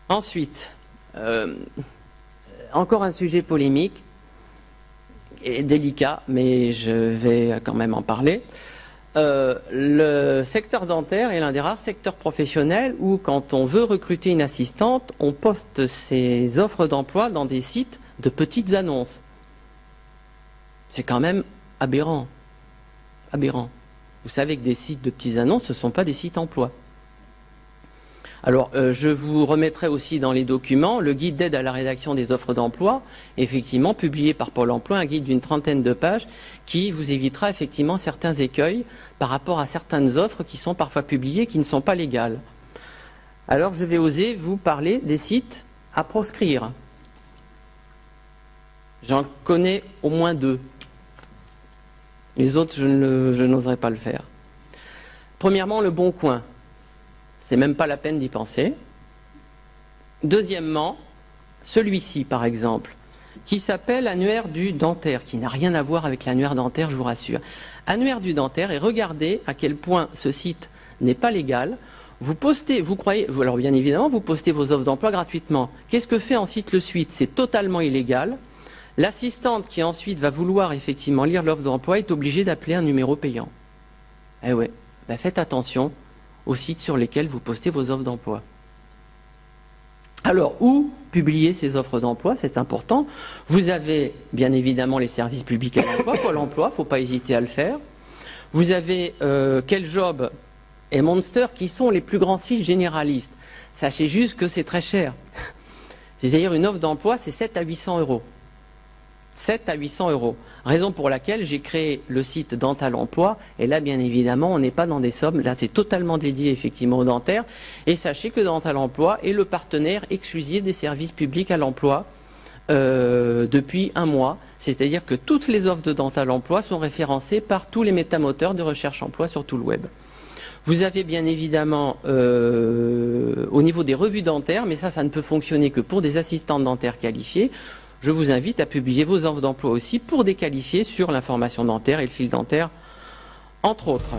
Ensuite, encore un sujet polémique et délicat, mais je vais quand même en parler. Le secteur dentaire est l'un des rares secteurs professionnels où, quand on veut recruter une assistante, on poste ses offres d'emploi dans des sites de petites annonces. C'est quand même aberrant. Aberrant. Vous savez que des sites de petites annonces, ce ne sont pas des sites emploi. Alors, je vous remettrai aussi dans les documents le guide d'aide à la rédaction des offres d'emploi, effectivement publié par Pôle emploi, un guide d'une 30aine de pages qui vous évitera effectivement certains écueils par rapport à certaines offres qui sont parfois publiées qui ne sont pas légales. Alors, je vais oser vous parler des sites à proscrire. J'en connais au moins 2. Les autres, je n'oserais pas le faire. Premièrement, le Bon Coin. C'est même pas la peine d'y penser. Deuxièmement, celui-ci, par exemple, qui s'appelle Annuaire du dentaire, qui n'a rien à voir avec l'annuaire dentaire, je vous rassure. Annuaire du dentaire, et regardez à quel point ce site n'est pas légal. Vous postez, vous croyez, alors bien évidemment, vous postez vos offres d'emploi gratuitement. Qu'est-ce que fait ensuite le suite? C'est totalement illégal. L'assistante qui ensuite va vouloir effectivement lire l'offre d'emploi est obligée d'appeler un numéro payant. Eh ouais, ben faites attention aux sites sur lesquels vous postez vos offres d'emploi. Alors, où publier ces offres d'emploi? C'est important. Vous avez bien évidemment les services publics à l'emploi, Pôle emploi, il ne faut pas hésiter à le faire. Vous avez Quel Job et Monster qui sont les plus grands sites généralistes. Sachez juste que c'est très cher. C'est-à-dire une offre d'emploi, c'est 7 à 800 euros. 7 à 800 euros. Raison pour laquelle j'ai créé le site Dental Emploi. Et là, bien évidemment, on n'est pas dans des sommes. Là, c'est totalement dédié effectivement au dentaire. Et sachez que Dental Emploi est le partenaire exclusif des services publics à l'emploi depuis un mois. C'est-à-dire que toutes les offres de Dental Emploi sont référencées par tous les métamoteurs de recherche emploi sur tout le web. Vous avez bien évidemment au niveau des revues dentaires, mais ça ne peut fonctionner que pour des assistantes dentaires qualifiées. Je vous invite à publier vos offres d'emploi aussi pour des qualifiés sur l'information dentaire et le fil dentaire, entre autres.